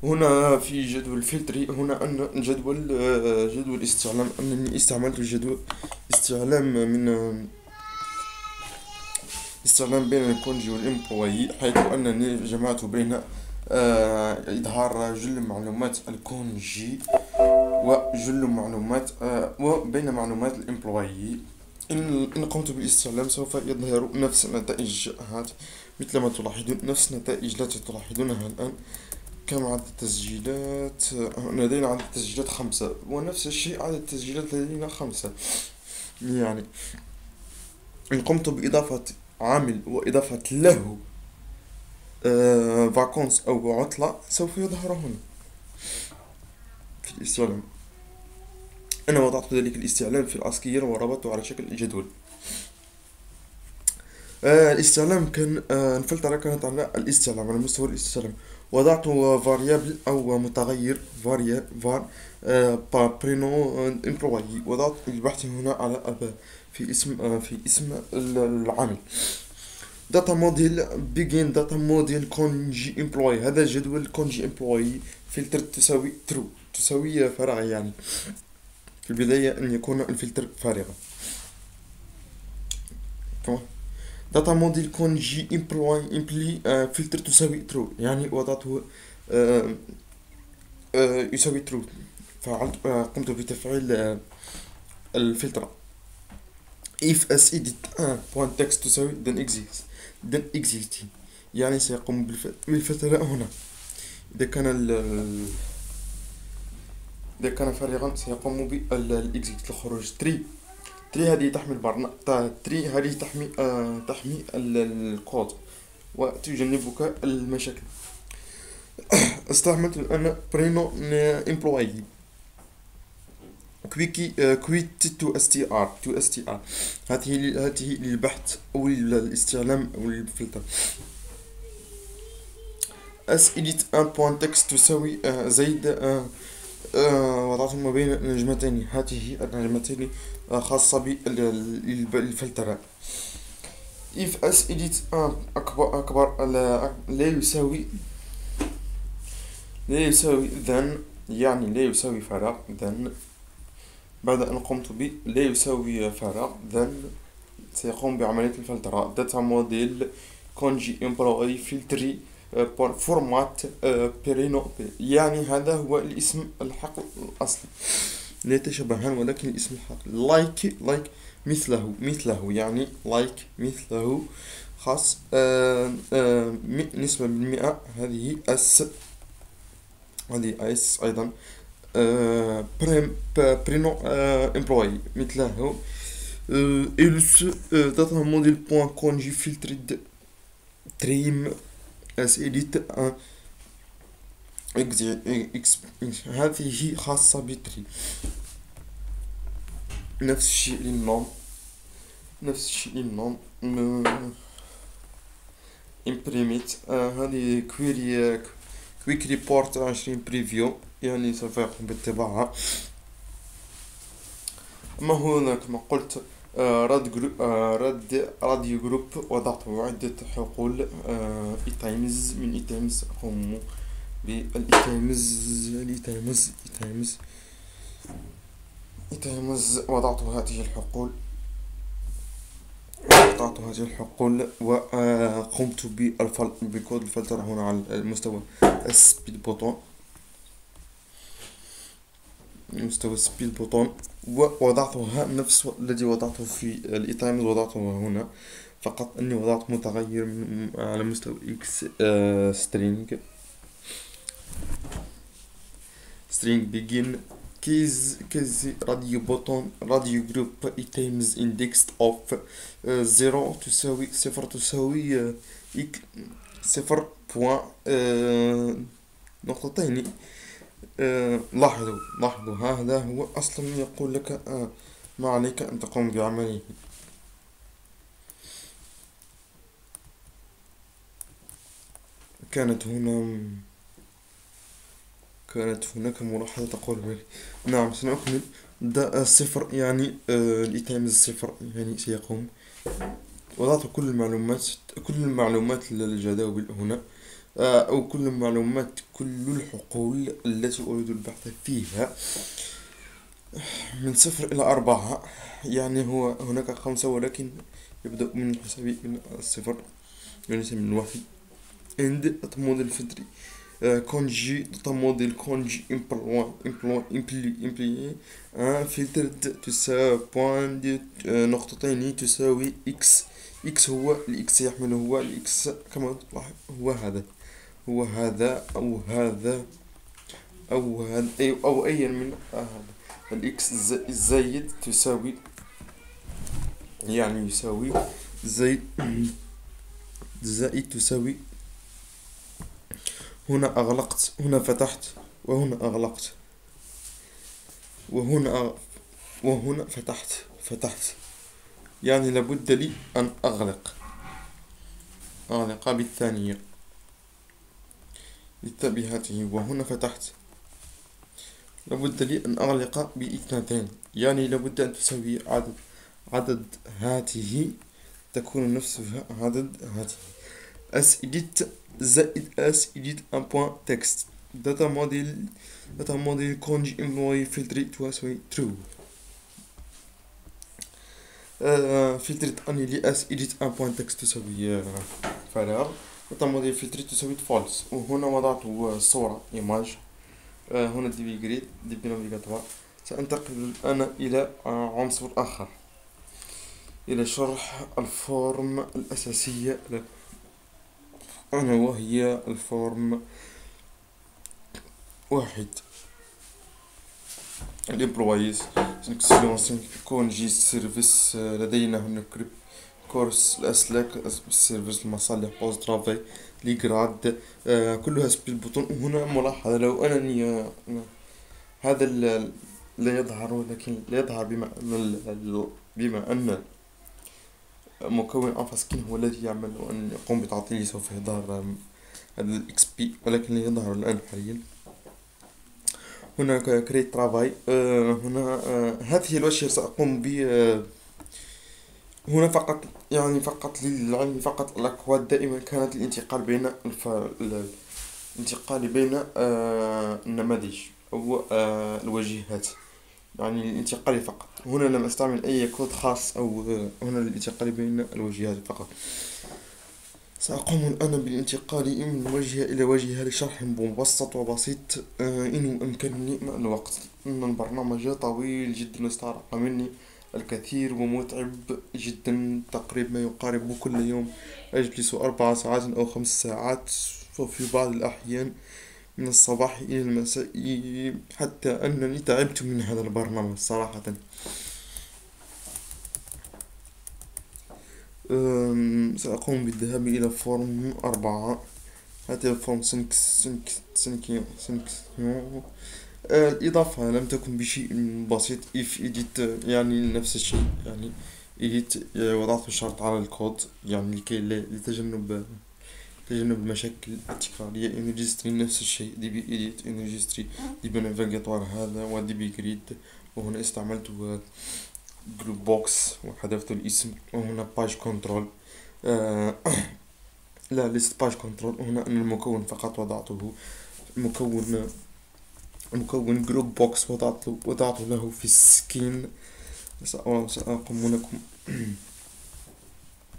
هنا في جدول فلتري، هنا أن جدول جدول استعلام، أنني استعملت جدول استعلام من استعلام بين الكونجي والإمبلوي، حيث أنني جمعت بين إظهار جل معلومات الكونجي وجل معلومات وبين معلومات الإمبلوي. إن قمت بالاستعلام سوف يظهر نفس النتائج هات، مثل ما تلاحظون نفس النتائج التي تلاحظونها الآن. كم عدد التسجيلات؟ لدينا عدد التسجيلات 5، ونفس الشيء عدد التسجيلات لدينا 5. يعني إن قمت بإضافة عامل وإضافة له فاكونس أو عطلة سوف يظهر هنا في الاستعلام. أنا وضعت ذلك الاستعلام في الأسكير وربطته على شكل جدول. الاستعلام كان الفلترة كانت على الاستعلام، على مستوى الاستعلام. وضعت فاريابل أو متغير فار برينو امبلوي. وضعت البحث هنا على في اسم العامل. داتا موديل بيجين داتا موديل كونجي امبلوي. هذا جدول كونجي امبلوي فلتر تساوي ترو، تساوي فراغ. يعني في البداية أن يكون الفلتر فارغا. تمام. داتا موديل كونجي امبلوي امبلي فلتر تساوي ترو، يعني وضعته يساوي ترو. فعلت قمت بتفعيل الفلترة. if as edit point text تساوي then existing، يعني سيقوم بالفلترة هنا. إذا كان إذا كان فارغا سيقوم بالإكزيت، الخروج. تري هذه تحمي تري هذه تحمي الكود وتجنبك المشاكل. استعملت الآن برينو امبلوي كويت تو اس تي ار. هذه للبحث أو الاستعلام أو الفلتر. اس إديت ان بوان تكست تساوي زائد وضعت ما بين النجمتين. هذه النجمتين خاصة بالفلترة. if as edit أكبر لا يساوي then، يعني لا يساوي فراغ. then بعد أن قمت لا يساوي فراغ then سيقوم بعملية الفلترة. data model كونجي امبلوي فلتري فورمات بيرينو، يعني هذا هو الاسم الحق الأصلي، لا يتشابهان ولكن الاسم الحق. like مثله يعني مثله خاص نسبة بالمئة. هذه اس أيضا برينو امبلوي مثله. إلس داتا موديل بوان كونجي فلترد تريم اس إديت هذه خاصة بتري. نفس الشيء للنوم imprimit. هذه كويك ريبورت 20 بريفيو، يعني سوف يقوم بالطباعة. أما هنا كما قلت راديو جروب، وضعته عدة حقول. إيتايمز من إيتايمز أقوم بالإيتايمز وضعت هذه الحقول وقمت بكود الفلتر هنا على المستوى السبيد بوتون. ووضعتها نفس الذي وضعته في الإيتايمز، وضعته هنا، فقط أني وضعت متغير على مستوى إكس string begin كيز راديو بوتون راديو جروب ايتيمز indexed of 0 تساوي 0 تساوي 0.نقطتين. لاحظوا هذا هو أصلا يقول لك ما عليك أن تقوم بعمله. كانت هناك ملاحظة تقول بي. نعم سنكمل. ده صفر، يعني الإيتيمز صفر، يعني سيقوم. وضعت كل المعلومات للجداول هنا. أو كل المعلومات، كل الحقول التي أريد البحث فيها، من 0 إلى 4. يعني هو هناك 5 ولكن يبدأ من حسابي من 0، وليس من 1. عند model filtry كونجي داتا موديل كونجي امبلي فلترد تساوي بوان دي نقطتين تساوي اكس. اكس هو الاكس يحمل هو الاكس كما هو هذا، هو هذا او هذا او هذا او اي من هذا. الاكس زايد تساوي، يعني يساوي زائد، زائد تساوي. هنا أغلقت، هنا فتحت، وهنا أغلقت، وهنا فتحت. يعني لابد لي أن أغلق بالثانية بهاته. وهنا فتحت، لابد لي أن أغلق باثنتين، يعني لابد أن تساوي عدد هاته تكون نفسها عدد هاته. as edit زائد as edit un point texte data model conj employee filtry تساوي true. filtret annulé as edit un point texte تساوي فراغ. data model filtry تساوي false. وهنا وضعت صورة image. هنا دي بي جريد دي بي نافيغاتوار. سأنتقل الآن إلى عنصر آخر، إلى شرح الفورم الأساسية وهي الفورم 1. الامبلويز سيلكسيون كونجي سيرفيس. لدينا هنا كورس الأسلاك سيرفيس المصالح بوست ترافي لي جراد كلها بالبطون. وهنا ملاحظة لو أنني هذا لا يظهر، ولكن لا يظهر بما أن مكون أنفاسكين هو الذي يعمل وأن يقوم بتعطيله. سوف يظهر هذا الاكس بي ولكن لا يظهر الآن حاليا. هنا كريت ترافاي. هنا هذه الأشياء سأقوم ب هنا فقط، يعني فقط للعلم فقط. الأكواد دائما كانت الانتقال بين الانتقال بين النماذج أو الوجهات، يعني الانتقال فقط. هنا لم أستعمل أي كود خاص، أو هنا الانتقال بين الوجهات فقط. سأقوم الآن بالانتقال من وجهة إلى وجهة لشرح مبسط وبسيط إن أمكنني مع الوقت. إن البرنامج طويل جدا واستغرق مني الكثير ومتعب جدا، تقريبا ما يقارب كل يوم أجلس 4 ساعات أو 5 ساعات، وفي بعض الأحيان من الصباح إلى المساء، حتى أنني تعبت من هذا البرنامج صراحة. سأقوم بالذهاب إلى فورم 4. هذه الفورم 5. الإضافة لم تكن بشيء بسيط. if edit يعني نفس الشيء، يعني edit وضعت شرط على الكود، يعني لكي لتجنب المشاكل التكرارية. registry نفس الشيء، دي بي edit registry دي بي نافيغاتوار هذا، ودي بي جريد. وهنا استعملت جروب بوكس وحذفت الاسم. وهنا باج كنترول لا ليست باج كنترول. هنا أن المكون فقط وضعته مكون جروب بوكس وضعت له في السكين. سأقوم لكم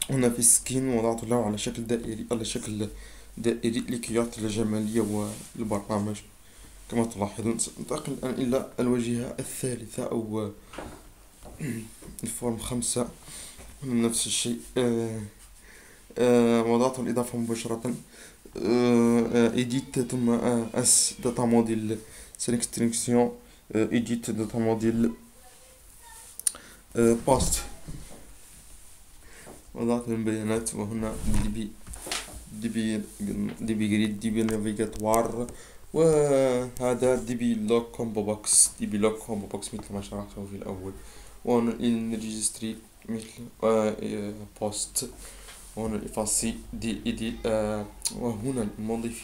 هنا في السكين وضعت له على شكل دائري لكي يعطي الجمالية والبرنامج كما تلاحظون. سأنتقل الآن إلى الوجهة الثالثة أو الفورم 5. نفس الشيء. وضعت الإضافة مباشرة. edit ثم as data model selection edit data model post. وضعت البيانات. وهنا دي بي جريد دي بي نافيغاتوار. وهذا دي بي لوك كومبو بوكس مثل ما شرحته في الأول. وهنا الريجستري مثل بوست. وهنا الإفاسي دي وهنا المضيف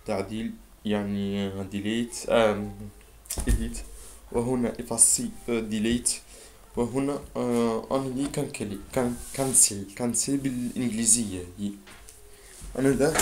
تعديل، يعني ديليت edit. وهنا إفاسي ديليت. وهنا أنلي كانسل بالإنجليزية. أنا لا